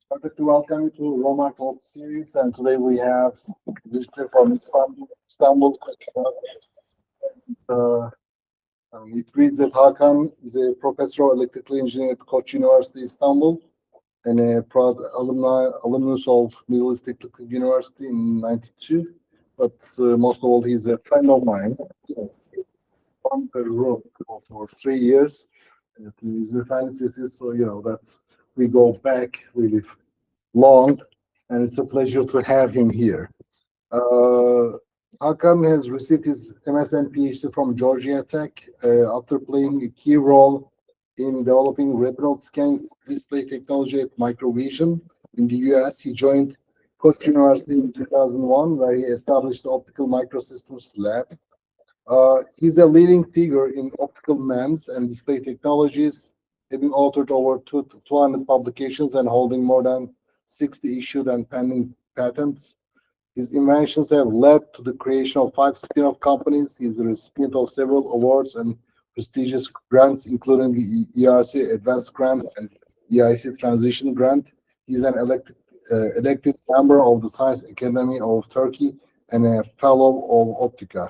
I'd like to welcome you to ROMER Talk series, and today we have a visitor from Istanbul. Uh, it reads that Hakan is a professor of electrical engineering at Koç University, Istanbul, and a proud alumnus of Middle East Technical University in '92. But most of all, he's a friend of mine. So, on the road for 3 years. And he's a thesis, so that's we go back really long, and it's a pleasure to have him here. Hakan has received his MS and PhD from Georgia Tech after playing a key role in developing retinal scanning display technology at Microvision in the US. He joined Koç University in 2001, where he established the Optical Microsystems lab. He's a leading figure in optical MEMS and display technologies, having authored over 200 publications and holding more than 60 issued and pending patents. His inventions have led to the creation of 5 spin-off companies. He's the recipient of several awards and prestigious grants, including the ERC Advanced Grant and EIC Transition Grant. He's an elected member of the Science Academy of Turkey and a fellow of Optical.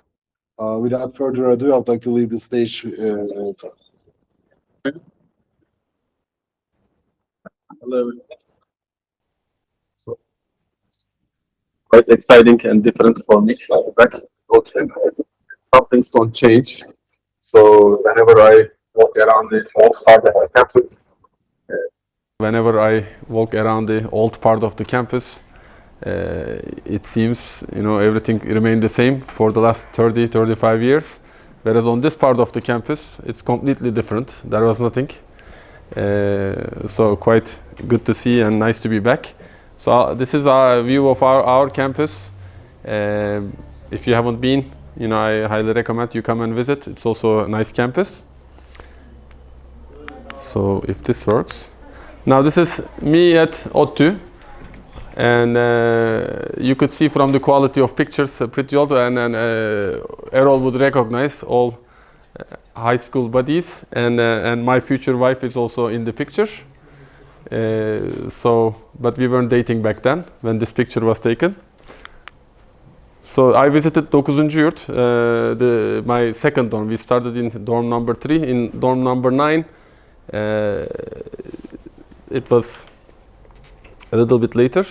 Without further ado, I'd like to leave the stage. Hello. So, quite exciting and different for me. Back, okay. Some things don't change. So whenever I walk around the old part of the campus, it seems everything remained the same for the last 35 years. Whereas on this part of the campus, it's completely different. There was nothing. So quite good to see and nice to be back. So this is our view of our campus. If you haven't been, I highly recommend you come and visit. It's also a nice campus. So if this works. Now this is me at ODTÜ. And you could see from the quality of pictures pretty old, and Errol would recognize all high school buddies, and my future wife is also in the picture. But we weren't dating back then when this picture was taken. So I visited 9. Yurt, my second dorm. We started in dorm number 3. In dorm number 9, it was a little bit later.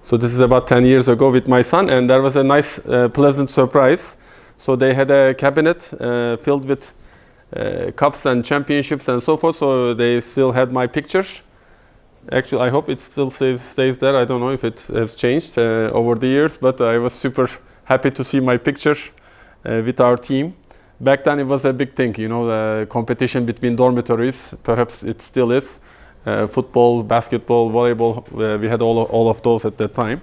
So this is about 10 years ago with my son, and there was a nice, pleasant surprise. So they had a cabinet filled with cups and championships and so forth. So they still had my picture. Actually, I hope it still stays there. I don't know if it has changed over the years, but I was super happy to see my picture with our team. Back then it was a big thing, the competition between dormitories. Perhaps it still is. Football, basketball, volleyball, we had all of those at that time.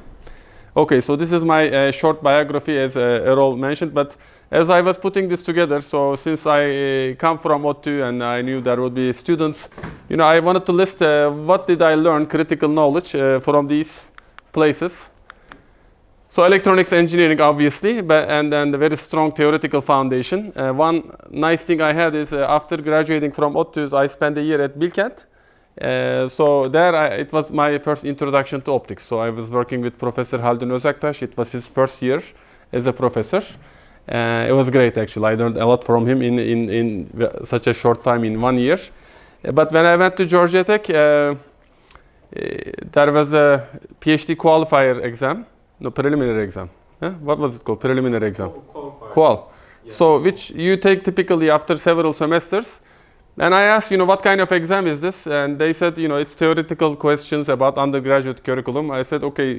Okay, so this is my short biography, as Errol mentioned, but as I was putting this together, so since I come from ODTÜ and I knew there would be students, I wanted to list what did I learn, critical knowledge from these places. So electronics engineering, obviously, and then the very strong theoretical foundation. One nice thing I had is after graduating from ODTÜ, I spent a year at Bilkent. So there it was my first introduction to optics. So I was working with Professor Haldun Özaktaş. It was his first year as a professor. It was great, actually. I learned a lot from him in such a short time, in 1 year. But when I went to Georgia Tech, there was a PhD qualifier exam. No, preliminary exam. What was it called? Preliminary exam. Qual. Yeah. So which you take typically after several semesters. And I asked, what kind of exam is this? And they said, it's theoretical questions about undergraduate curriculum. I said, okay,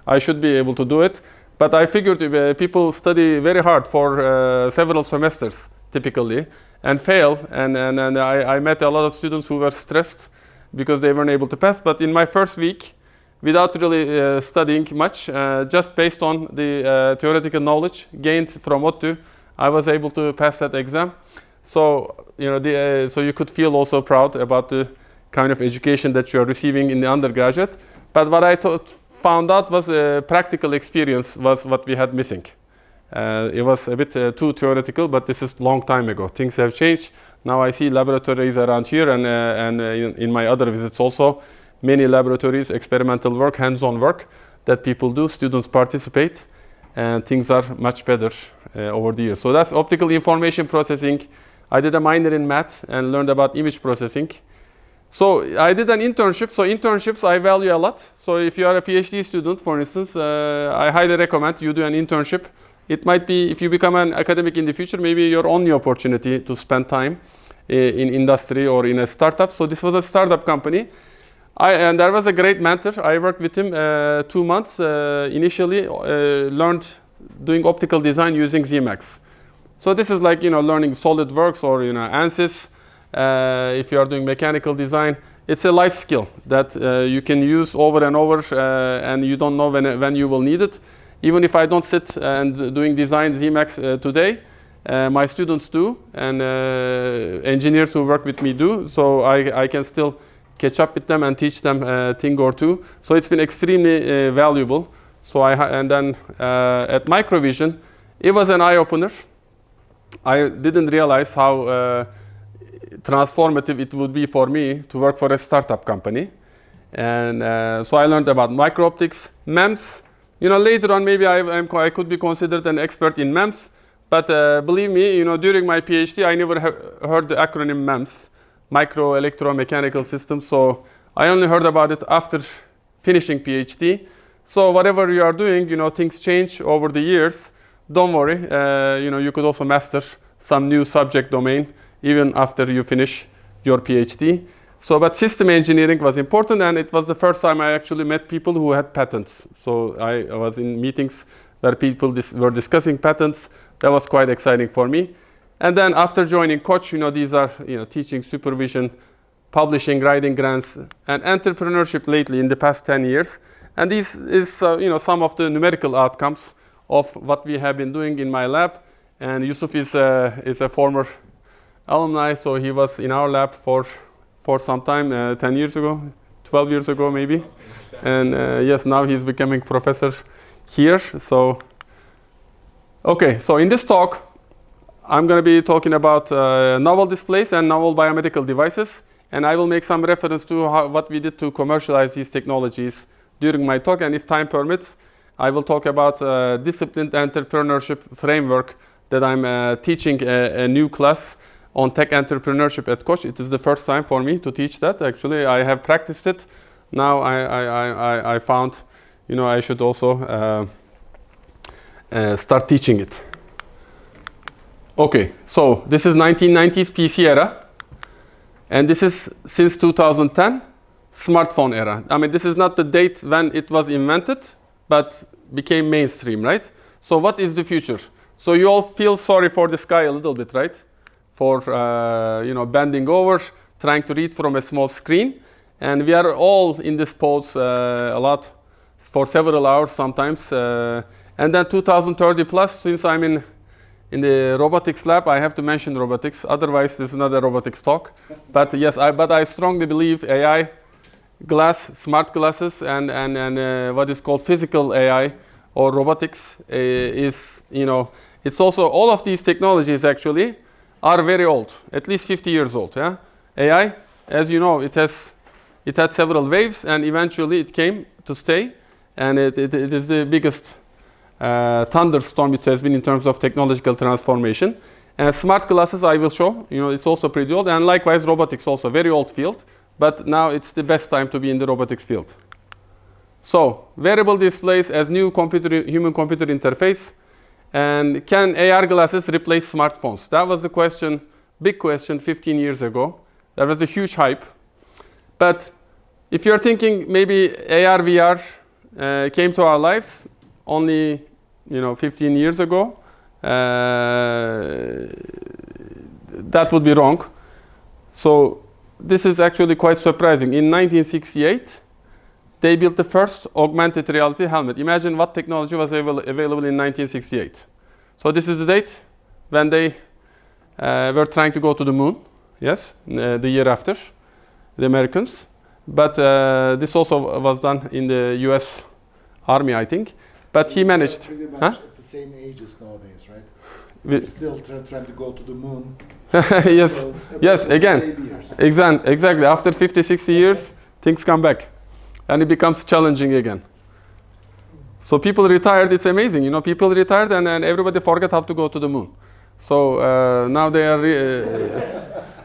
I should be able to do it. But I figured people study very hard for several semesters, typically, and fail. And I met a lot of students who were stressed because they weren't able to pass. But in my first week, without really studying much, just based on the theoretical knowledge gained from ODTÜ, I was able to pass that exam. So, so you could feel also proud about the kind of education that you are receiving in the undergraduate. But what I found out was practical experience was what we had missing. It was a bit too theoretical, but this is a long time ago. Things have changed. Now I see laboratories around here and in my other visits also, many laboratories, experimental work, hands-on work that people do, students participate, and things are much better over the years. So that's optical information processing. I did a minor in math and learned about image processing. So I did an internship. So internships I value a lot. So if you are a PhD student, for instance, I highly recommend you do an internship. It might be, if you become an academic in the future, maybe your only opportunity to spend time in industry or in a startup. So this was a startup company. And there was a great mentor. I worked with him 2 months. Initially, learned doing optical design using Zemax. So this is like, learning SolidWorks or, ANSYS. If you are doing mechanical design, it's a life skill that you can use over and over, and you don't know when you will need it. Even if I don't sit and doing design Zemax today, my students do, and engineers who work with me do. So I can still catch up with them and teach them a thing or two. So it's been extremely valuable. So and then at Microvision, it was an eye-opener. I didn't realize how transformative it would be for me to work for a startup company. And so I learned about micro-optics, MEMS. Later on maybe I could be considered an expert in MEMS, but believe me, during my PhD I never heard the acronym MEMS, micro electromechanical systems. So I only heard about it after finishing PhD. So whatever you are doing, things change over the years. Don't worry, you could also master some new subject domain even after you finish your PhD. So, but system engineering was important, and it was the first time I actually met people who had patents. So I was in meetings where people were discussing patents. That was quite exciting for me. And then after joining Koç, these are, teaching, supervision, publishing, writing grants, and entrepreneurship lately in the past 10 years. And this is, some of the numerical outcomes of what we have been doing in my lab. And Yusuf is a former alumni, so he was in our lab for some time, 10 years ago, 12 years ago maybe. And yes, now he's becoming professor here. So, okay, so in this talk, I'm going to be talking about novel displays and novel biomedical devices. And I will make some reference to what we did to commercialize these technologies during my talk. And if time permits, I will talk about disciplined entrepreneurship framework that I'm teaching a new class on tech entrepreneurship at Koç. It is the first time for me to teach that. Actually, I have practiced it. Now I found, I should also start teaching it. Okay, so this is 1990s PC era. And this is since 2010, smartphone era. I mean, this is not the date when it was invented, but became mainstream, right? So what is the future? So you all feel sorry for the sky a little bit, right? For bending over, trying to read from a small screen, and we are all in this pose a lot for several hours sometimes. And then 2030 plus, since I'm in the robotics lab, I have to mention robotics. Otherwise, this is not a robotics talk. But yes, I strongly believe AI, glass, smart glasses, and what is called physical AI or robotics is, it's also all of these technologies actually are very old, at least 50 years old. Yeah? AI, as you know, it had several waves, and eventually it came to stay, and it is the biggest thunderstorm it has been in terms of technological transformation. And smart glasses, I will show, it's also pretty old, and likewise robotics also, very old field, but now it's the best time to be in the robotics field. So, wearable displays as new human-computer interface. And can AR glasses replace smartphones? That was the question, big question 15 years ago. There was a huge hype. But if you're thinking maybe AR, VR came to our lives only 15 years ago, that would be wrong. So this is actually quite surprising. In 1968, they built the first augmented reality helmet. Imagine what technology was available in 1968. So this is the date when they were trying to go to the moon. Yes, the year after, the Americans. But this also was done in the US Army, I think. But he managed. Pretty much at the same ages nowadays, right? We're still trying to go to the moon Yes, yes, again, exactly. After 50, 60 years, things come back and it becomes challenging again. So people retired, it's amazing. You know, people retired and everybody forgot how to go to the moon. So now they are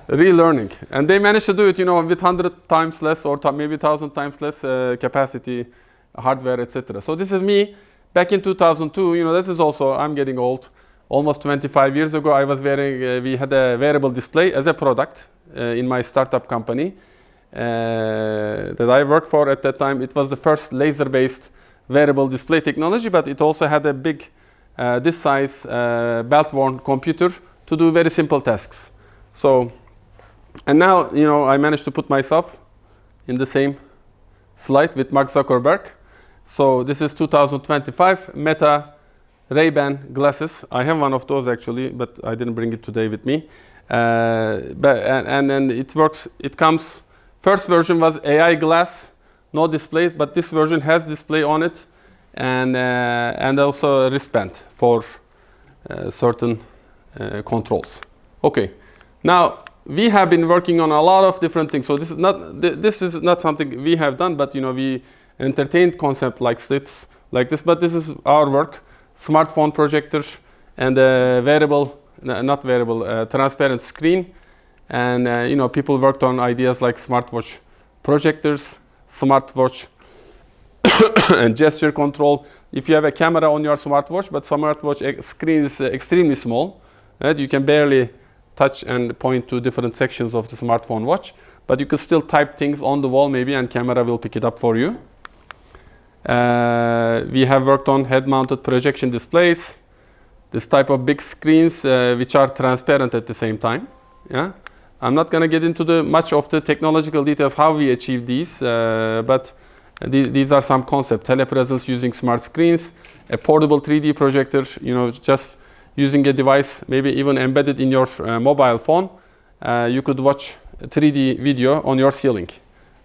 relearning. And they managed to do it, you know, with 100 times less or maybe 1,000 times less capacity, hardware, etc. So this is me back in 2002. You know, this is also, I'm getting old. Almost 25 years ago, I was wearing, we had a wearable display as a product in my startup company that I worked for at that time. It was the first laser-based wearable display technology, but it also had a big, this size belt-worn computer to do very simple tasks. So, and now, you know, I managed to put myself in the same slide with Mark Zuckerberg. So this is 2025, Meta Ray-Ban glasses. I have one of those actually, but I didn't bring it today with me. And it works, it comes, first version was AI glass, no display, but this version has display on it and also a wristband for certain controls. Okay, now we have been working on a lot of different things. So this is not something we have done, but you know, we entertained concept like this, but this is our work. Smartphone projector and a wearable, not wearable, transparent screen. And you know, people worked on ideas like smartwatch projectors, smartwatch and gesture control. If you have a camera on your smartwatch, but smartwatch screen is extremely small, right? You can barely touch and point to different sections of the smartphone watch, but you can still type things on the wall maybe and camera will pick it up for you. We have worked on head-mounted projection displays, this type of big screens which are transparent at the same time. Yeah, I'm not going to get into much of the technological details how we achieve these, but these are some concepts. Telepresence using smart screens, a portable 3D projector, you know, just using a device, maybe even embedded in your mobile phone, you could watch a 3D video on your ceiling.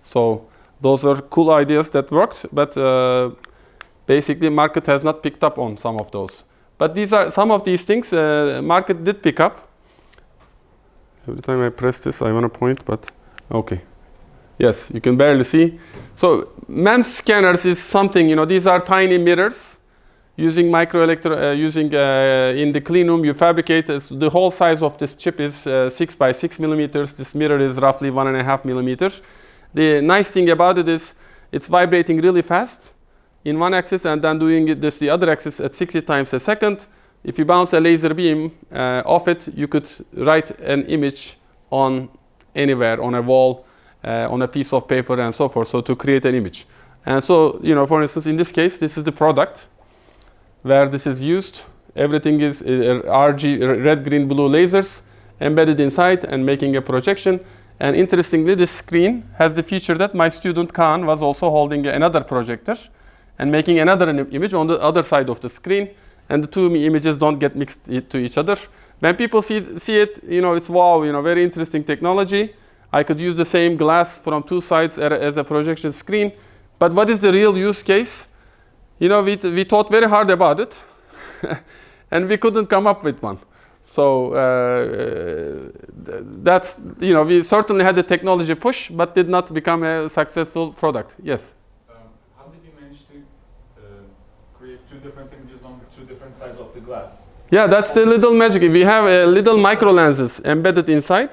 So those are cool ideas that worked, but basically market has not picked up on some of those. But these are some of these things market did pick up. Every time I press this, I want to point, but okay. Yes, you can barely see. So MEMS scanners is something, you know, these are tiny mirrors using in the clean room you fabricate. The whole size of this chip is 6 by 6 millimeters. This mirror is roughly 1.5 millimeters. The nice thing about it is it's vibrating really fast in one axis and then doing the other axis at 60 times a second. If you bounce a laser beam off it, you could write an image on anywhere, on a wall, on a piece of paper and so forth, so to create an image. And so, you know, for instance, in this case, this is the product where this is used. Everything is RG, red, green, blue lasers embedded inside and making a projection. And interestingly, this screen has the feature that my student Kaan was also holding another projector and making another image on the other side of the screen. And the two images don't get mixed to each other. When people see it, you know, it's wow, you know, very interesting technology. I could use the same glass from two sides as a projection screen. But what is the real use case? You know, we thought very hard about it and we couldn't come up with one. So that's, you know, we certainly had the technology push, but did not become a successful product. Yes? How did you manage to create two different images on two different sides of the glass? Yeah, that's the little magic. We have little micro lenses embedded inside,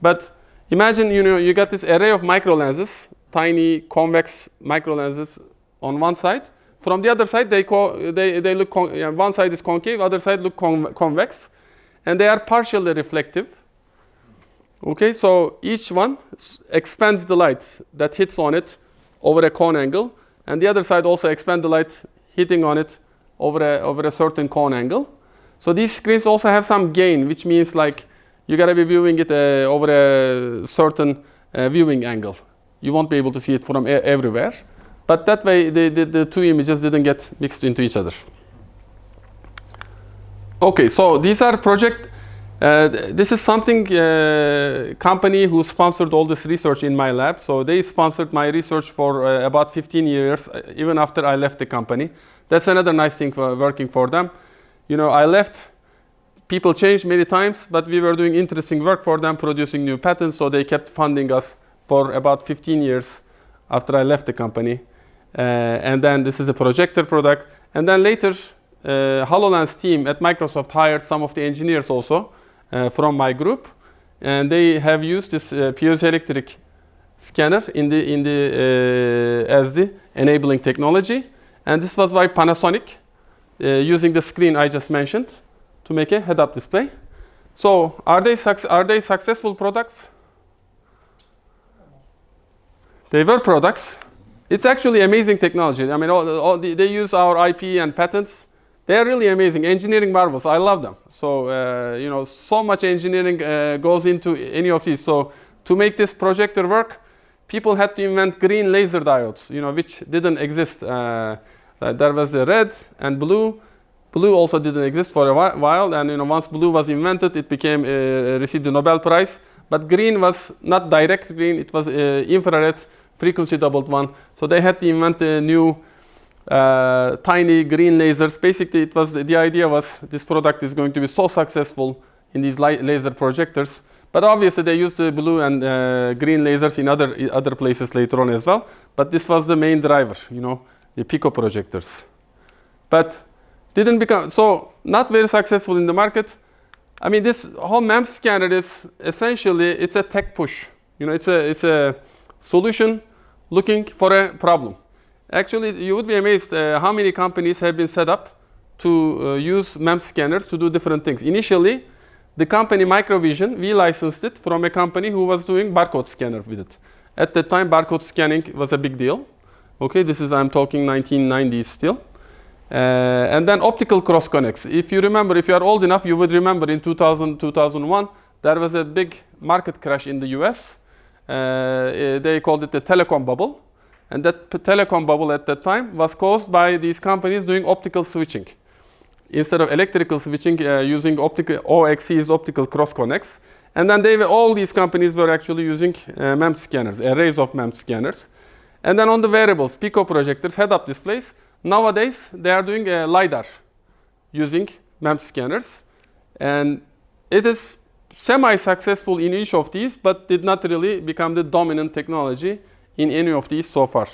but imagine, you know, you got this array of micro lenses, tiny convex micro lenses on one side. From the other side, they look, one side is concave, other side look convex. And they are partially reflective. Okay, so each one expands the light that hits on it over a cone angle, and the other side also expands the light hitting on it over a certain cone angle. So these screens also have some gain, which means like you gotta be viewing it over a certain viewing angle. You won't be able to see it from everywhere, but that way the two images didn't get mixed into each other. Okay, so these are this is something company who sponsored all this research in my lab. So they sponsored my research for about 15 years, even after I left the company. That's another nice thing for working for them. You know, I left people changed many times, but we were doing interesting work for them, producing new patents, so they kept funding us for about 15 years after I left the company. And then this is a projector product. And then later, HoloLens team at Microsoft hired some of the engineers also from my group. And they have used this piezoelectric scanner as the enabling technology. And this was by Panasonic, using the screen I just mentioned to make a head-up display. So are they successful products? They were products. It's actually amazing technology. I mean, they use our IP and patents. They are really amazing, engineering marvels. I love them. So, you know, so much engineering goes into any of these. So to make this projector work, people had to invent green laser diodes, you know, which didn't exist. There was a red and blue. Blue also didn't exist for a while, and you know, once blue was invented, it became received the Nobel Prize. But green was not direct green; it was infrared, frequency doubled one. So they had to invent a new tiny green lasers. Basically, the idea was this product is going to be so successful in these laser projectors. But obviously, they used the blue and green lasers in other places later on as well. But this was the main driver, you know, the pico projectors. But didn't become so not very successful in the market. I mean, this whole MEMS scanner is essentially it's a tech push. You know, it's a solution looking for a problem. Actually, you would be amazed how many companies have been set up to use MEMS scanners to do different things. Initially, the company Microvision, we licensed it from a company who was doing barcode scanner with it. At that time, barcode scanning was a big deal. Okay, I'm talking 1990s still. And then optical cross connects. If you remember, if you are old enough, you would remember in 2000, 2001, there was a big market crash in the US. They called it the telecom bubble. And that telecom bubble at that time was caused by these companies doing optical switching. Instead of electrical switching, using OXCs, optical cross connects. And then all these companies were actually using MEMS scanners, arrays of MEMS scanners. And then on the wearables, pico projectors, head-up displays. Nowadays, they are doing LiDAR using MEMS scanners. And it is semi-successful in each of these, but did not really become the dominant technology in any of these so far.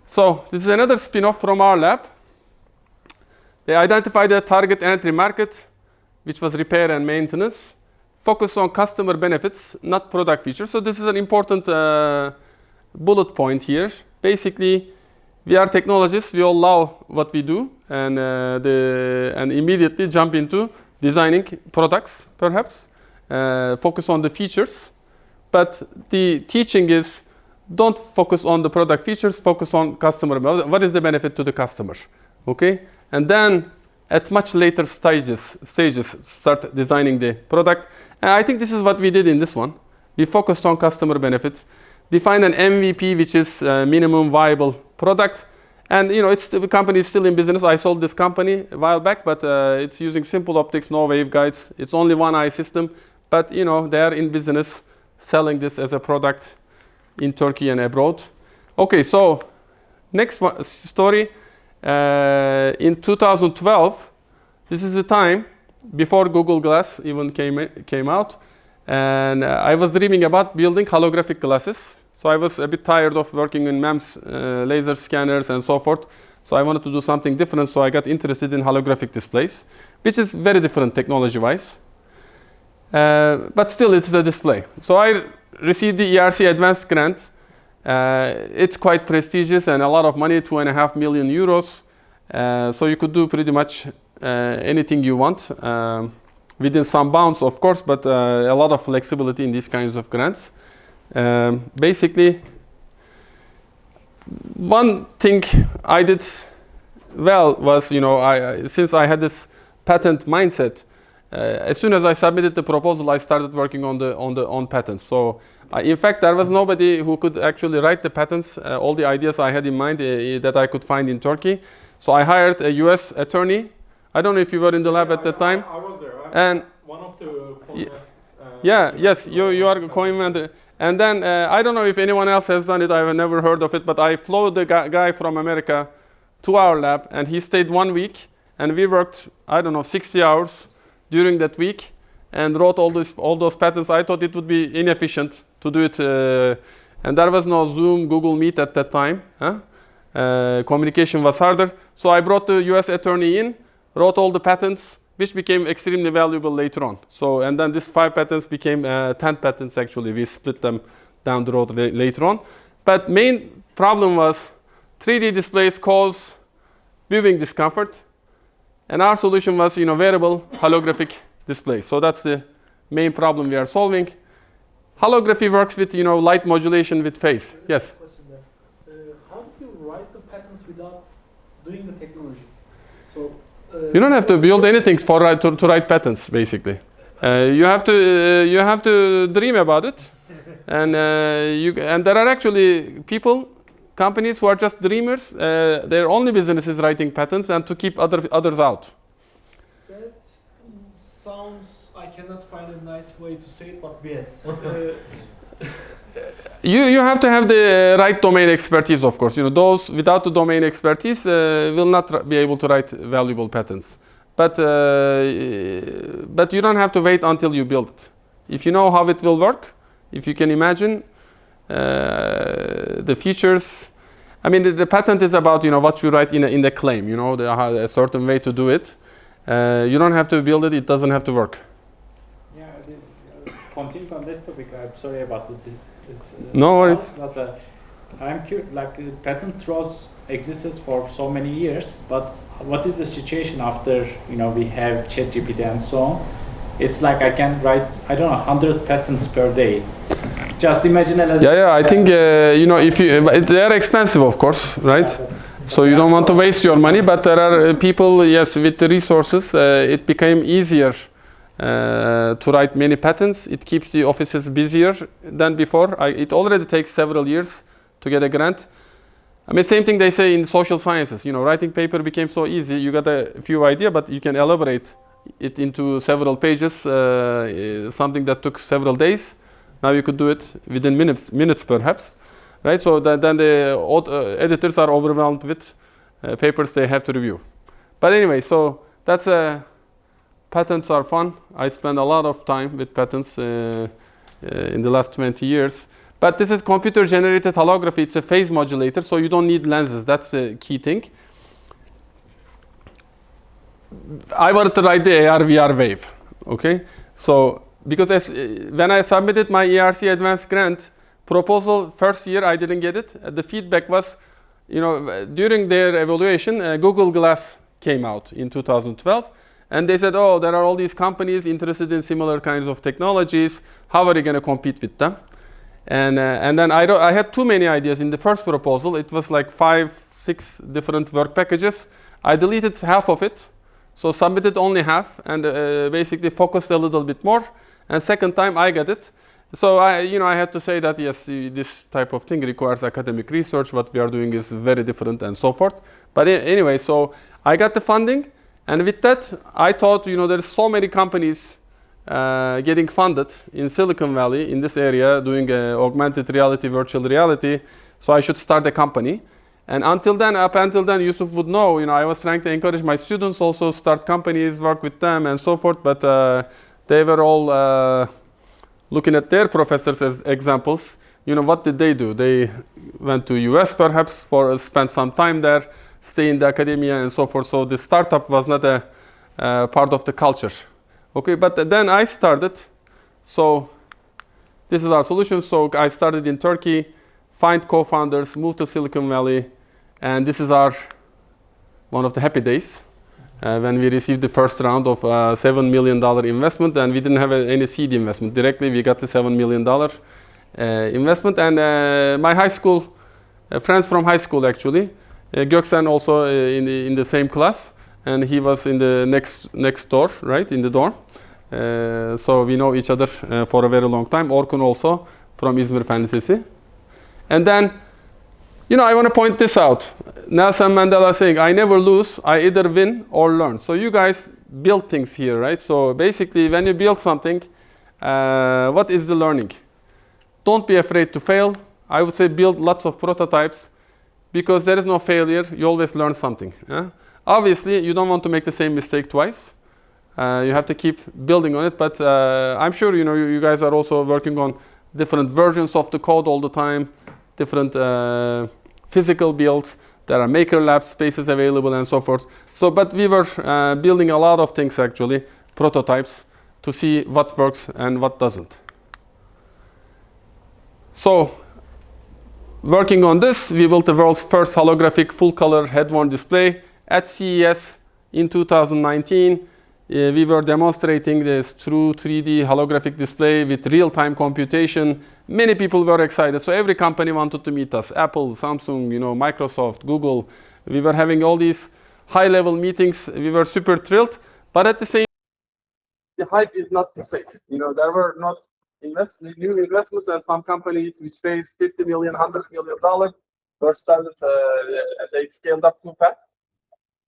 So this is another spin-off from our lab. They identified a target entry market, which was repair and maintenance, focused on customer benefits, not product features. So this is an important bullet point here. Basically, we are technologists, we all love what we do, and immediately jump into designing products, perhaps, focus on the features. But the teaching is, don't focus on the product features, focus on customer. What is the benefit to the customer? Okay? And then, at much later stages, start designing the product. And I think this is what we did in this one. We focused on customer benefits, defined an MVP, which is minimum viable product. And you know, the company is still in business. I sold this company a while back, but it's using simple optics, no waveguides. It's only one eye system, but you know, they are in business selling this as a product in Turkey and abroad. Okay, so next story. In 2012, this is the time before Google Glass even came out, and I was dreaming about building holographic glasses. So I was a bit tired of working in MEMS, laser scanners and so forth. So I wanted to do something different, so I got interested in holographic displays, which is very different technology-wise. But still, it's a display. So I received the ERC Advanced Grant. It's quite prestigious and a lot of money, 2.5 million euros. So you could do pretty much anything you want, within some bounds, of course, but a lot of flexibility in these kinds of grants. Basically, one thing I did well was, you know, since I had this patent mindset, as soon as I submitted the proposal, I started working on patents. So, in fact, there was nobody who could actually write the patents, all the ideas I had in mind that I could find in Turkey. So I hired a US attorney. I don't know if you were in the lab at that time. I was there. And one of the co-investors. Yes, you are co-inventor. And then I don't know if anyone else has done it. I've never heard of it, but I flew the guy from America to our lab, and he stayed 1 week. and we worked, I don't know, 60 hours during that week and wrote all those patents. I thought it would be inefficient to do it, and there was no Zoom, Google Meet at that time. Communication was harder. So I brought the US attorney in, wrote all the patents, which became extremely valuable later on. So, and then these 5 patents became 10 patents actually. We split them down the road later on. But main problem was 3D displays cause viewing discomfort. And our solution was, wearable holographic displays. So that's the main problem we are solving. Holography works with, light modulation with phase. Yes? How did you write the patents without doing the technology? So you don't have to build anything to write patents, basically. You have to dream about it, and there are actually companies who are just dreamers. Their only business is writing patents and to keep others out. That sounds. I cannot find a nice way to say it, but yes. You have to have the right domain expertise, of course. Those without the domain expertise will not be able to write valuable patents. But you don't have to wait until you build it. If you know how it will work, if you can imagine the features. I mean, the patent is about what you write in the claim. A certain way to do it. You don't have to build it. It doesn't have to work. Yeah, continue on that topic. I'm sorry about it. No worries. But I'm curious. Patent trolls existed for so many years, but what is the situation after we have ChatGPT and so on? It's like I can write 100 patents per day. Just imagine a little. Yeah. I think if they are expensive, of course, right? So you don't want to waste your money, but there are people, yes, with the resources, it became easier to write many patents. It keeps the offices busier than before. It already takes several years to get a grant. I mean, same thing they say in social sciences. Writing paper became so easy. You got a few ideas, but you can elaborate it into several pages, something that took several days. Now you could do it within minutes perhaps, right? So then the editors are overwhelmed with papers they have to review. But anyway, so that's patents are fun. I spend a lot of time with patents in the last 20 years. But this is computer-generated holography. It's a phase modulator, so you don't need lenses. That's the key thing. I wanted to write the AR/VR wave, okay? So, because when I submitted my ERC Advanced Grant proposal, first year I didn't get it. The feedback was, during their evaluation, Google Glass came out in 2012. And they said, oh, there are all these companies interested in similar kinds of technologies. How are you going to compete with them? And then I had too many ideas in the first proposal. It was like 5-6 different work packages. I deleted half of it, so submitted only half, and basically focused a little bit more. And second time I got it. So I had to say that yes, this type of thing requires academic research. What we are doing is very different and so forth. But anyway, so I got the funding, and with that I thought there's so many companies getting funded in Silicon Valley in this area doing augmented reality, virtual reality. So I should start a company. And up until then, Yusuf would know, I was trying to encourage my students also start companies, work with them and so forth. But they were all looking at their professors as examples. What did they do? They went to US perhaps spent some time there, stay in the academia and so forth. So the startup was not a part of the culture. Okay, but then I started. So this is our solution. So I started in Turkey, find co-founders, moved to Silicon Valley, and this is one of the happy days when we received the first round of $7 million investment, and we didn't have any seed investment. Directly, we got the $7 million investment, and my high school friends from high school actually, Göksen also in the same class. And he was in the next door, right, in the dorm. So we know each other for a very long time. Orkun also from İzmir Fen Lisesi. And then, I want to point this out. Nelson Mandela saying, I never lose, I either win or learn. So you guys build things here, right? So basically, when you build something, what is the learning? Don't be afraid to fail. I would say build lots of prototypes, because there is no failure. You always learn something. Obviously, you don't want to make the same mistake twice. You have to keep building on it, but I'm sure you guys are also working on different versions of the code all the time, different physical builds. There are maker lab spaces available and so forth. So, but we were building a lot of things actually, prototypes, to see what works and what doesn't. So, working on this, we built the world's first holographic full-color head-worn display at CES in 2019. We were demonstrating this true 3D holographic display with real-time computation. Many people were excited, so every company wanted to meet us. Apple, Samsung, Microsoft, Google. We were having all these high-level meetings. We were super thrilled, but at the same time, the hype is not the same. There were not new investments, and some companies which raised $50 million, $100 million were started. They scaled up too fast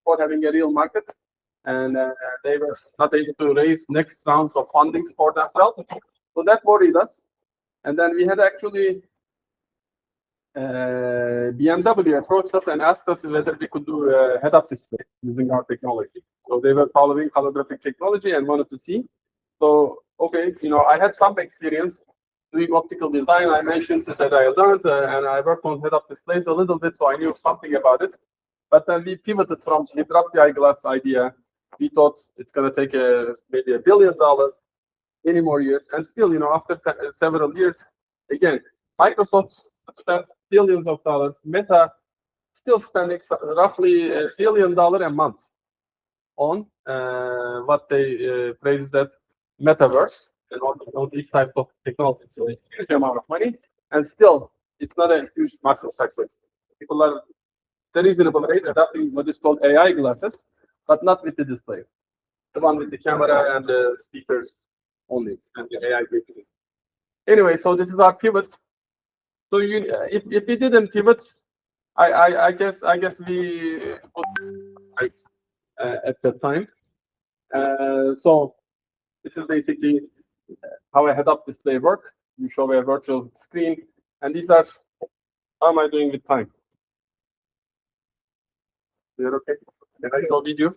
for having a real market. And they were not able to raise next rounds of fundings for themselves. So that worried us. And then we had actually BMW approached us and asked us whether we could do a head-up display using our technology. So they were following holographic technology and wanted to see. So, okay, I had some experience doing optical design. I mentioned that I learned and I worked on head-up displays a little bit, so I knew something about it. But then we pivoted we dropped the eyeglass idea. We thought it's going to take maybe $1 billion, many more years. And still, after several years, again, Microsoft spent billions of dollars. Meta still spending roughly $1 billion a month on what they praise that metaverse and on these types of technology. So a huge amount of money. And still, it's not a huge market success. People are at a reasonable rate adopting what is called AI glasses, but not with the display. The one with the camera and the speakers only, and the AI capability. Anyway, so this is our pivot. So if we didn't pivot, I guess we would at that time. So this is basically how a head-up display works. You show a virtual screen, and these are how am I doing with time? You're okay? Can I show video?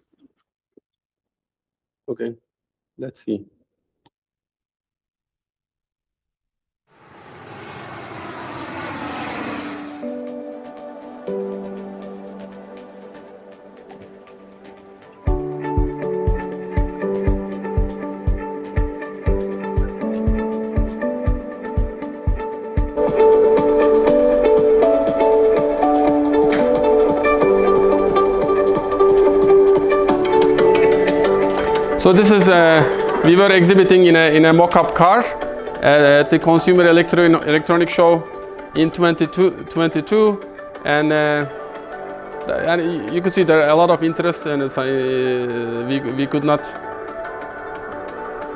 Okay, let's see. So this is we were exhibiting in a mock-up car at the Consumer Electronics Show in 2022, and you could see there are a lot of interest, and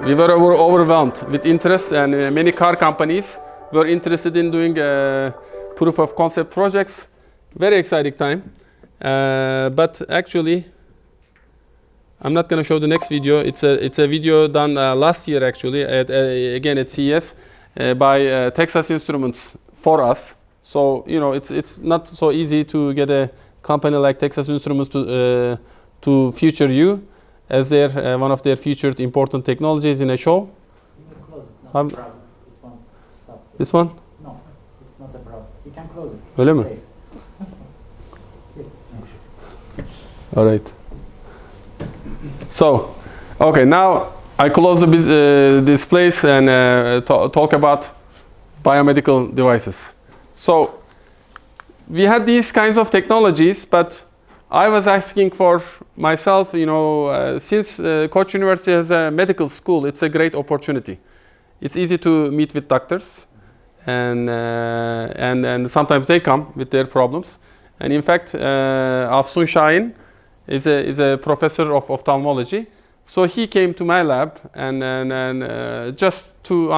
we were overwhelmed with interest, and many car companies were interested in doing proof of concept projects. Very exciting time, but actually, I'm not going to show the next video. It's a video done last year actually, again at CES by Texas Instruments for us. So it's not so easy to get a company like Texas Instruments to feature you as their one of their featured important technologies in a show. You can close it. No problem. It won't stop. This one? No, it's not a problem. You can close it. Öyle mi? Safe. Yes. All right. So, okay, now I close this place and talk about biomedical devices. So, we had these kinds of technologies, but I was asking for myself, since Koç University has a medical school, it's a great opportunity. It's easy to meet with doctors, and sometimes they come with their problems. And in fact, Afsun Şahin is a professor of ophthalmology. So he came to my lab and just to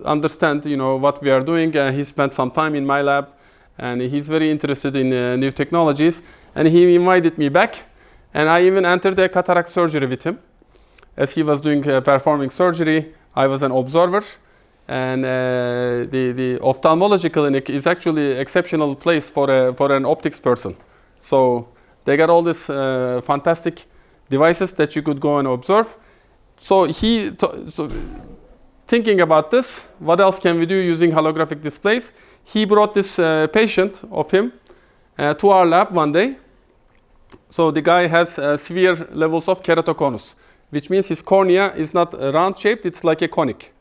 understand, what we are doing. He spent some time in my lab, and he's very interested in new technologies. And he invited me back, and I even entered a cataract surgery with him. As he was performing surgery, I was an observer. And the ophthalmology clinic is actually an exceptional place for an optics person. So They got all these fantastic devices that you could go and observe. So thinking about this, what else can we do using holographic displays? He brought this patient of him to our lab one day. So the guy has severe levels of keratoconus, which means his cornea is not round shaped, it's like a conic.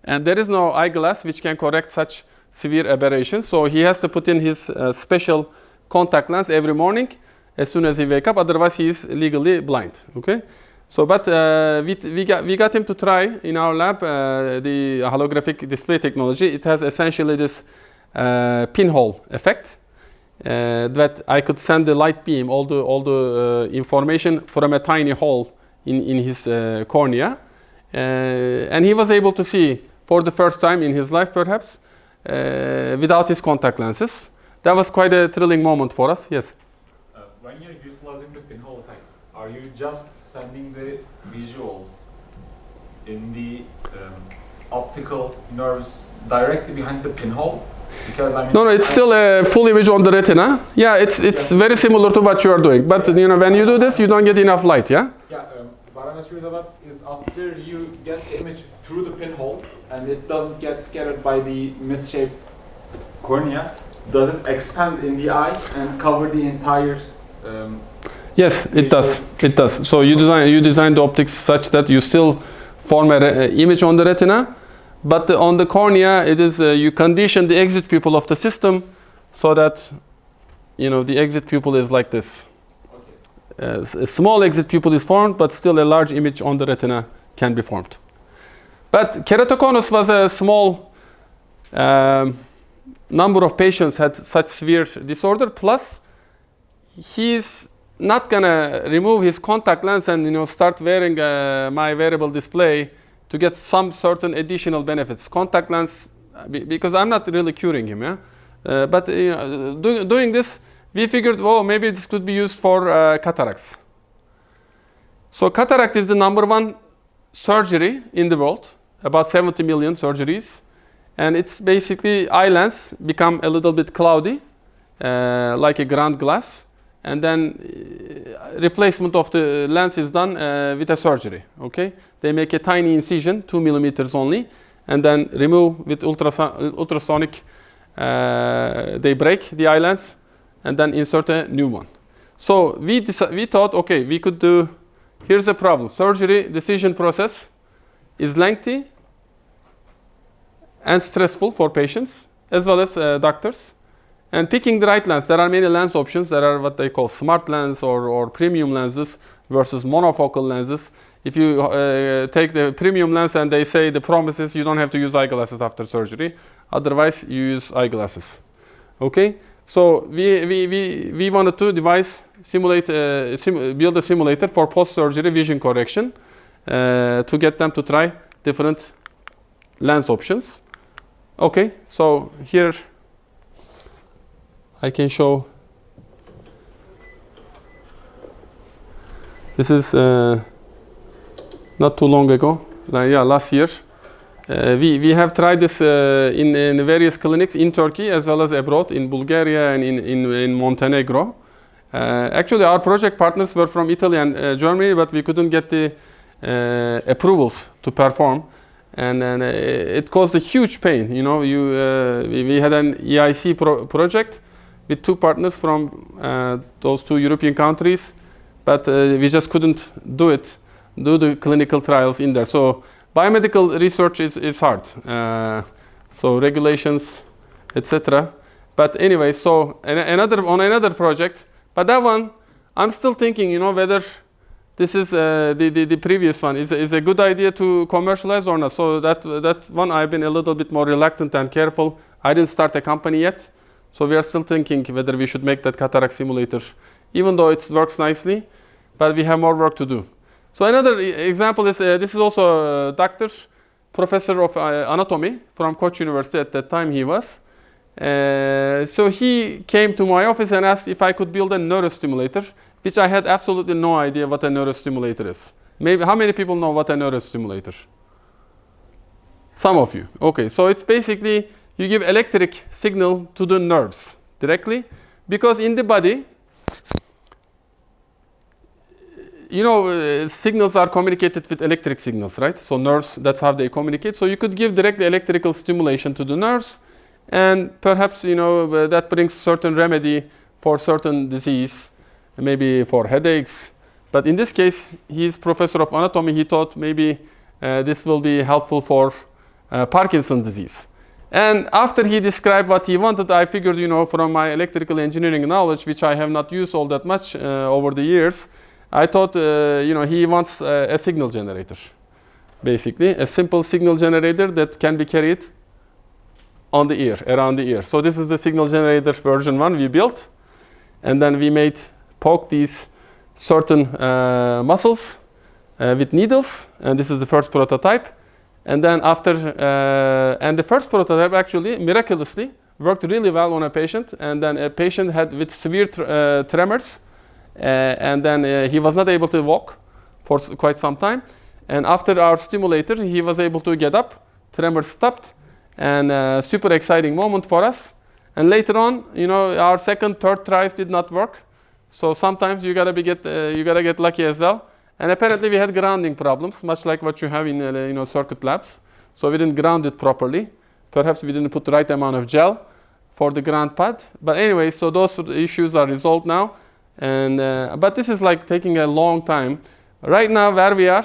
And there is no eyeglass which can correct such severe aberrations. So he has to put in his special contact lens every morning as soon as he wakes up, otherwise he is legally blind. Okay? So, but we got him to try in our lab the holographic display technology. It has essentially this pinhole effect that I could send the light beam, all the information from a tiny hole in his cornea, and he was able to see for the first time in his life, perhaps, without his contact lenses. That was quite a thrilling moment for us. Yes. When you're utilizing the pinhole effect, are you just sending the visuals in the optical nerves directly behind the pinhole? Because I mean, no, it's still a full image on the retina. Yeah, it's very similar to what you are doing. But you know, when you do this, you don't get enough light. Yeah. Yeah. What I'm curious about is after you get the image through the pinhole and it doesn't get scattered by the misshaped cornea, does it expand in the eye and cover the entire? Yes, it does. It does. So you design the optics such that you still form an image on the retina, but on the cornea, it is you condition the exit pupil of the system so that the exit pupil is like this. Okay. A small exit pupil is formed, but still a large image on the retina can be formed. But keratoconus was a small number of patients had such severe disorder. Plus, he's not gonna remove his contact lens and start wearing my wearable display to get some certain additional benefits. Contact lens, because I'm not really curing him, yeah. But doing this, we figured, oh, maybe this could be used for cataracts. So cataract is the #1 surgery in the world, about 70 million surgeries, and it's basically eye lens become a little bit cloudy, like a ground glass. And then replacement of the lens is done with a surgery. Okay, they make a tiny incision, 2 millimeters only, and then remove with ultrasonic. They break the eye lens, and then insert a new one. So we thought, okay, we could do. Here's the problem: surgery decision process is lengthy and stressful for patients as well as doctors. And picking the right lens, there are many lens options. There are what they call smart lens or premium lenses versus monofocal lenses. If you take the premium lens and they say the promise is you don't have to use eyeglasses after surgery. Otherwise, you use eyeglasses. Okay? So we wanted to build a simulator for post-surgery vision correction to get them to try different lens options. Okay, so here I can show. This is not too long ago, last year. We have tried this in various clinics in Turkey as well as abroad, in Bulgaria and in Montenegro. Actually, our project partners were from Italy and Germany, but we couldn't get the approvals to perform. And it caused a huge pain. We had an EIC project with 2 partners from those 2 European countries, but we just couldn't do the clinical trials in there. So biomedical research is hard. So regulations, etc. But anyway, so on another project, but that one, I'm still thinking, whether this is the previous one is a good idea to commercialize or not. So that one I've been a little bit more reluctant and careful. I didn't start a company yet. So we are still thinking whether we should make that cataract simulator, even though it works nicely, but we have more work to do. So another example is, this is also a doctor, professor of anatomy from Koç University at that time he was. So he came to my office and asked if I could build a neurostimulator, which I had absolutely no idea what a neurostimulator is. Maybe, how many people know what a neurostimulator? Some of you. Okay, so it's basically, you give electric signal to the nerves directly, because in the body, signals are communicated with electric signals, right? So nerves, that's how they communicate. So you could give directly electrical stimulation to the nerves, and perhaps, that brings certain remedy for certain disease, maybe for headaches. But in this case, he's professor of anatomy. He thought maybe this will be helpful for Parkinson's disease. And after he described what he wanted, I figured, from my electrical engineering knowledge, which I have not used all that much over the years, I thought, he wants a signal generator, basically, a simple signal generator that can be carried on the ear, around the ear. So this is the signal generator version 1 we built, and then we poke these certain muscles with needles, and this is the first prototype. And then and the first prototype actually miraculously worked really well on a patient, and then a patient had with severe tremors, and then he was not able to walk for quite some time. And after our stimulator, he was able to get up, tremors stopped, and super exciting moment for us. And later on, our second, third tries did not work. So sometimes you gotta get lucky as well. And apparently we had grounding problems, much like what you have in circuit labs. So we didn't ground it properly. Perhaps we didn't put the right amount of gel for the ground pad. But anyway, so those issues are resolved now. And but this is like taking a long time. Right now, where we are,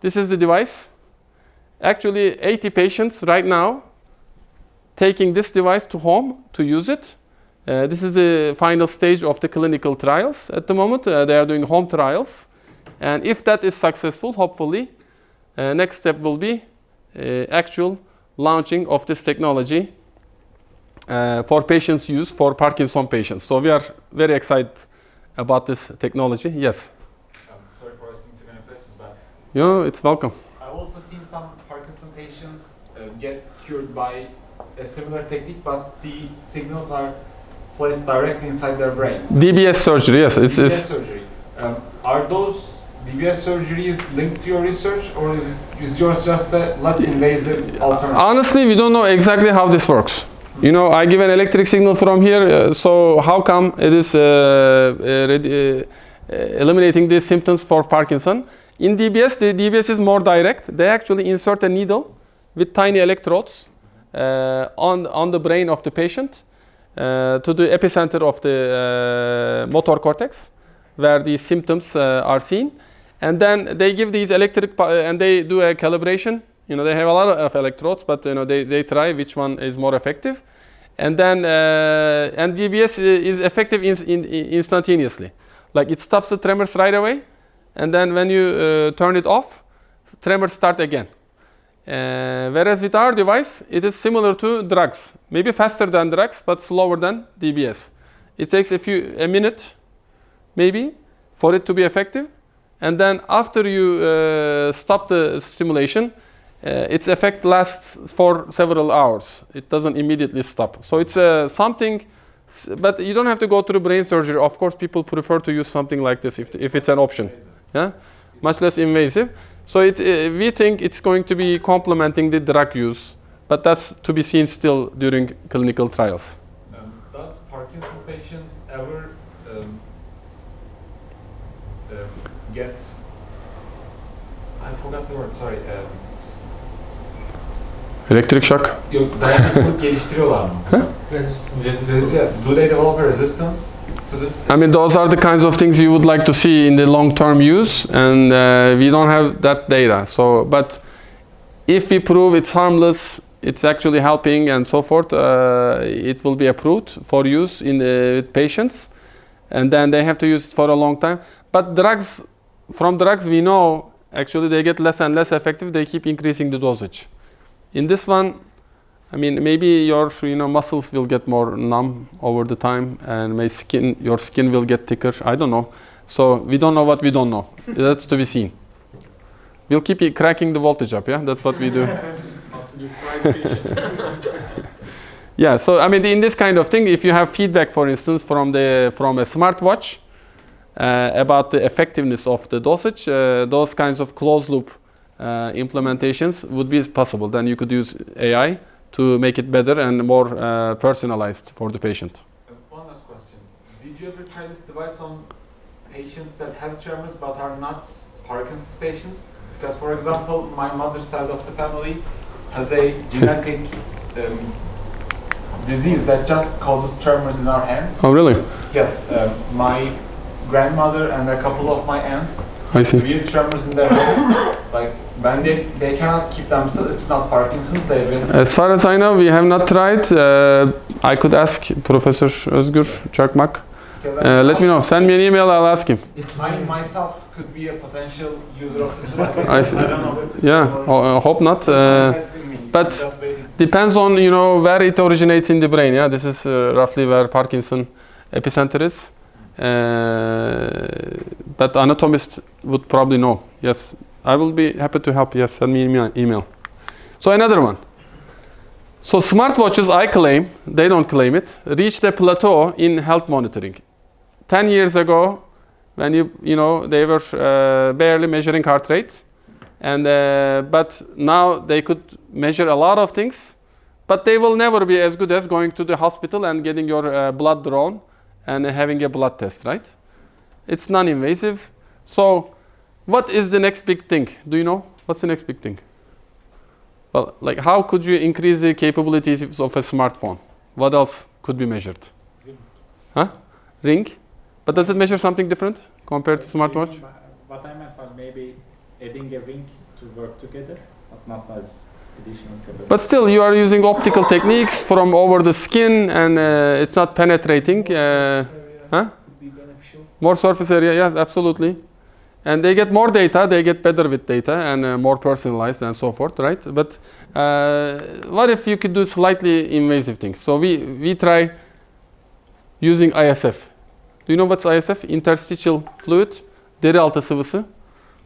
this is the device. Actually, 80 patients right now taking this device to home to use it. This is the final stage of the clinical trials at the moment. They are doing home trials. And if that is successful, hopefully, next step will be actual launching of this technology for patients' use for Parkinson patients. So we are very excited about this technology. Yes? Sorry for asking too many questions, but it's welcome. I've also seen some Parkinson patients get cured by a similar technique, but the signals are placed directly inside their brains. DBS surgery, yes. DBS surgery. Are those DBS surgeries linked to your research, or is yours just a less invasive alternative? Honestly, we don't know exactly how this works. I give an electric signal from here, so how come it is eliminating the symptoms for Parkinson? In DBS, the DBS is more direct. They actually insert a needle with tiny electrodes on the brain of the patient to the epicenter of the motor cortex, where these symptoms are seen. And then they give these and they do a calibration. They have a lot of electrodes, but they try which one is more effective. And then and DBS is effective instantaneously. Like it stops the tremors right away, and then when you turn it off, tremors start again. Whereas with our device, it is similar to drugs, maybe faster than drugs, but slower than DBS. It takes a minute, maybe, for it to be effective. And then after you stop the stimulation, its effect lasts for several hours. It doesn't immediately stop. So it's something, but you don't have to go through brain surgery. Of course, people prefer to use something like this if it's an option. Yeah, much less invasive. So we think it's going to be complementing the drug use, but that's to be seen still during clinical trials. Does Parkinson patients ever get, I forgot the word, sorry. Electric shock? Yok, dayanıklılık geliştiriyorlar mı? Do they develop a resistance to this? I mean, those are the kinds of things you would like to see in the long-term use, and we don't have that data. So, but if we prove it's harmless, it's actually helping and so forth, it will be approved for use with patients, and then they have to use it for a long time. But from drugs we know, actually they get less and less effective, they keep increasing the dosage. In this one, I mean, maybe your muscles will get more numb over the time, and your skin will get thicker. I don't know. So we don't know what we don't know. That's to be seen. We'll keep cracking the voltage up. Yeah, that's what we do. Yeah. So I mean, in this kind of thing, if you have feedback, for instance, from a smartwatch about the effectiveness of the dosage, those kinds of closed loop implementations would be possible. Then you could use AI to make it better and more personalized for the patient. One last question. Did you ever try this device on patients that have tremors but are not Parkinson's patients? Because, for example, my mother's side of the family has a genetic disease that just causes tremors in our hands. Oh, really? Yes, my grandmother and a couple of my aunts I see. severe tremors in their hands. Like when they cannot keep themselves, it's not Parkinson's. They've been. As far as I know, we have not tried. I could ask Professor Özgür Çakmak. Let me know. Send me an email. I'll ask him. I myself could be a potential user of this device. I see. I don't know. If Yeah, hope not. testing me. but I'm just waiting to Depends on where it originates in the brain. Yeah, this is roughly where Parkinson epicenter is. But anatomist would probably know. Yes, I will be happy to help. Yes, send me email. So another one. So smartwatches, I claim, they don't claim it, reached a plateau in health monitoring. 10 years ago, when they were barely measuring heart rate, and but now they could measure a lot of things, but they will never be as good as going to the hospital and getting your blood drawn and having a blood test, right? It's non-invasive. So what is the next big thing? Do you know? What's the next big thing? Well, like how could you increase the capabilities of a smartphone? What else could be measured? Ring. Huh? Ring? But does it measure something different compared to smartwatch? What I meant was maybe adding a ring to work together, but not as additional capability. But still, you are using optical techniques from over the skin, and it's not penetrating. Area Huh? could be beneficial. More surface area, yes, absolutely. And they get more data, they get better with data, and more personalized and so forth, right? But what if you could do slightly invasive things? So we try using ISF. Do you know what's ISF? Interstitial fluid, deri altı sıvısı.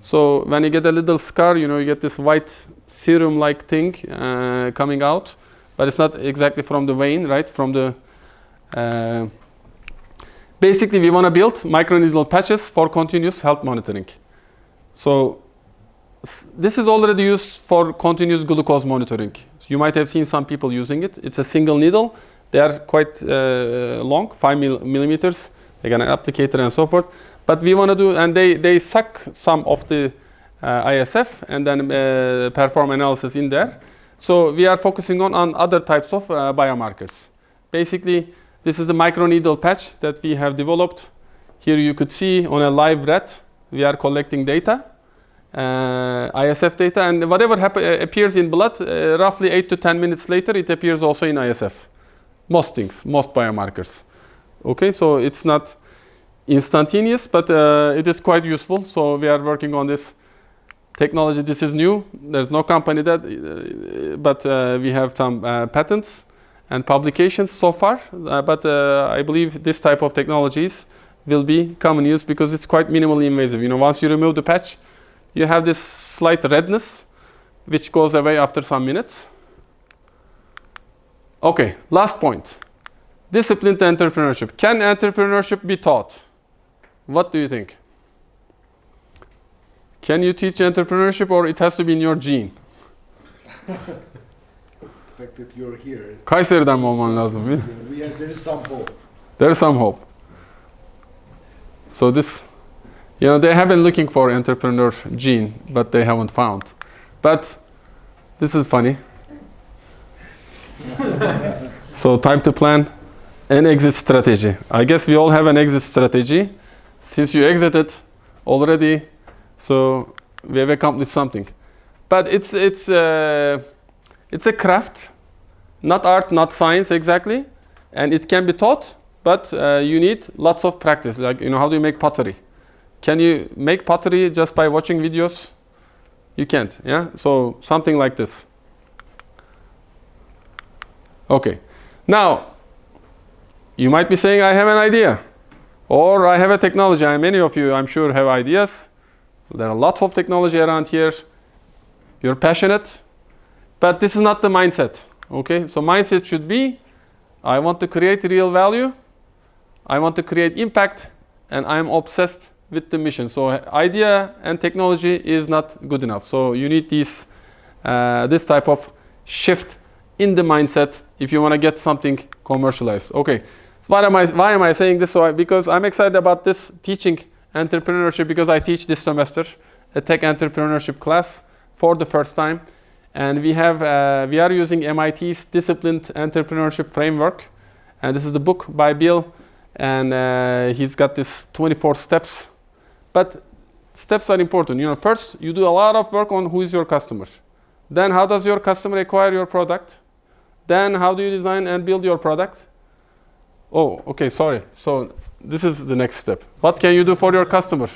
So when you get a little scar, you get this white serum-like thing coming out, but it's not exactly from the vein, right? From the basically, we want to build microneedle patches for continuous health monitoring. So this is already used for continuous glucose monitoring. So you might have seen some people using it. It's a single needle. They are quite long, 5 millimeters. They got an applicator and so forth. But we want to do, and they suck some of the ISF and then perform analysis in there. So we are focusing on other types of biomarkers. Basically, this is the microneedle patch that we have developed. Here you could see on a live rat, we are collecting data, ISF data, and whatever appears in blood, roughly 8 to 10 minutes later, it appears also in ISF. Most things, most biomarkers. Okay, so it's not instantaneous, but it is quite useful. So we are working on this technology. This is new. There's no company that, but we have some patents and publications so far. But I believe this type of technologies will be common use because it's quite minimally invasive. Once you remove the patch, you have this slight redness, which goes away after some minutes. Okay, last point. Disciplined entrepreneurship. Can entrepreneurship be taught? What do you think? Can you teach entrepreneurship, or it has to be in your gene? The fact that you're here, Kayseri'den mi olman lazım? there is some hope. There is some hope. So this, they have been looking for entrepreneur gene, but they haven't found. But this is funny. So time to plan an exit strategy. I guess we all have an exit strategy. Since you exited already, so we have accomplished something. But it's a craft, not art, not science exactly, and it can be taught. But you need lots of practice. Like how do you make pottery? Can you make pottery just by watching videos? You can't. Yeah. So something like this. Okay. Now, you might be saying, I have an idea, or I have a technology. Many of you, I'm sure, have ideas. There are lots of technology around here. You're passionate, but this is not the mindset. Okay. So mindset should be, I want to create real value. I want to create impact, and I'm obsessed with the mission. So idea and technology is not good enough. So you need this type of shift in the mindset if you want to get something commercialized. Okay, so why am I saying this? So because I'm excited about this teaching entrepreneurship because I teach this semester a tech entrepreneurship class for the first time. And we are using MIT's disciplined entrepreneurship framework. And this is the book by Bill. And he's got this 24 steps. But steps are important. First, you do a lot of work on who is your customer. Then how does your customer acquire your product? Then how do you design and build your product? Oh, okay, sorry. So this is the next step. What can you do for your customer?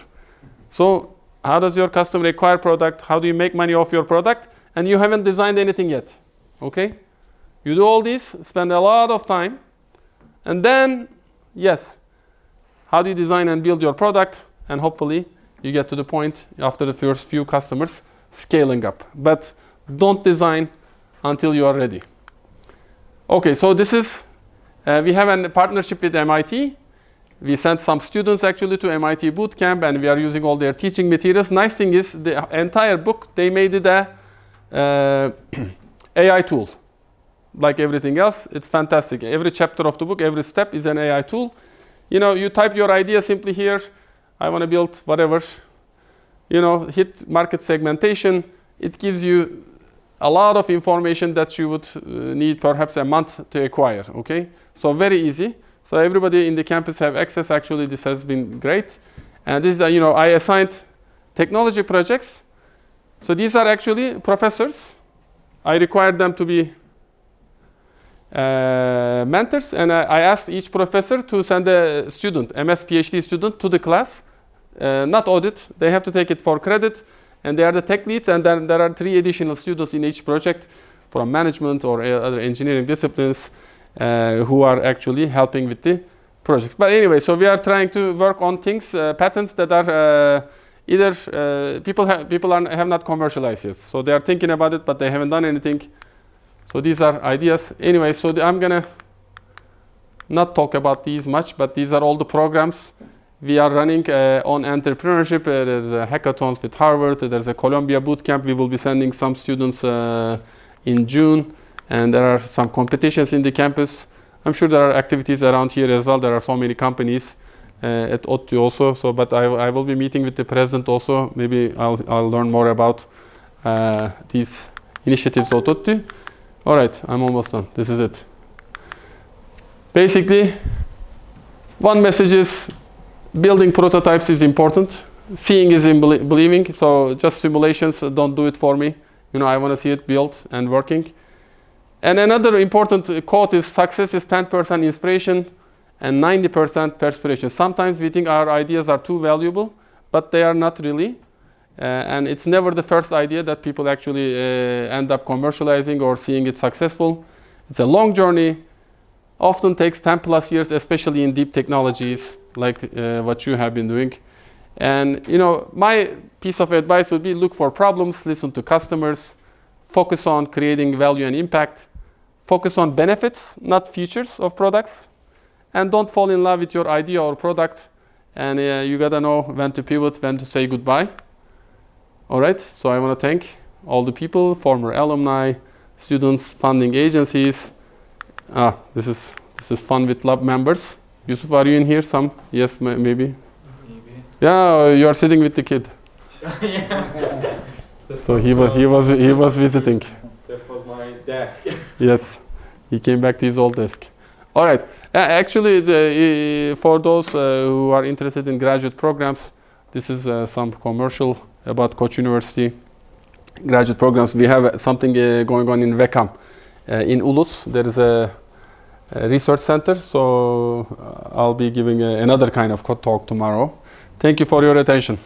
So how does your customer acquire product? How do you make money off your product? And you haven't designed anything yet, okay? You do all this, spend a lot of time, and then, yes, how do you design and build your product? And hopefully you get to the point after the first few customers scaling up. But don't design until you are ready. Okay, so this is, we have a partnership with MIT. We sent some students actually to MIT bootcamp, and we are using all their teaching materials. Nice thing is the entire book, they made it a AI tool. Like everything else, it's fantastic. Every chapter of the book, every step is an AI tool. You type your idea simply here. I want to build whatever. Hit market segmentation. It gives you a lot of information that you would need perhaps a month to acquire, okay? So very easy. So everybody in the campus have access. Actually, this has been great. And this is, I assigned technology projects. So these are actually professors. I required them to be mentors, and I asked each professor to send a student, MS PhD student, to the class, not audit. They have to take it for credit, and they are the tech leads, and then there are 3 additional students in each project from management or other engineering disciplines who are actually helping with the projects. But anyway, so we are trying to work on things, patents that are either people have not commercialized yet. So they are thinking about it, but they haven't done anything. So these are ideas. Anyway, so I'm going to not talk about these much, but these are all the programs we are running on entrepreneurship. There's hackathons with Harvard. There's a Columbia bootcamp. We will be sending some students in June. And there are some competitions in the campus. I'm sure there are activities around here as well. There are so many companies at ODTÜ also. So, but I will be meeting with the president also. Maybe I'll learn more about these initiatives at ODTÜ. All right, I'm almost done. This is it. Basically, one message is building prototypes is important. Seeing is in believing. So just simulations don't do it for me. I want to see it built and working. And another important quote is success is 10% inspiration and 90% perspiration. Sometimes we think our ideas are too valuable, but they are not really. And it's never the first idea that people actually end up commercializing or seeing it successful. It's a long journey, often takes 10 plus years, especially in deep technologies like what you have been doing. And my piece of advice would be look for problems, listen to customers, focus on creating value and impact, focus on benefits, not features of products, and don't fall in love with your idea or product. And you gotta know when to pivot, when to say goodbye. All right, so I want to thank all the people, former alumni, students, funding agencies. This is fun with lab members. Yusuf, are you in here? Some? Yes, maybe. Yeah, you are sitting with the kid. Yeah. So he was visiting. That was my desk. Yes, he came back to his old desk. All right. Actually, for those who are interested in graduate programs, this is some commercial about Koç University graduate programs. We have something going on in Vekam. In Ulus, there is a research center. So I'll be giving another kind of talk tomorrow. Thank you for your attention.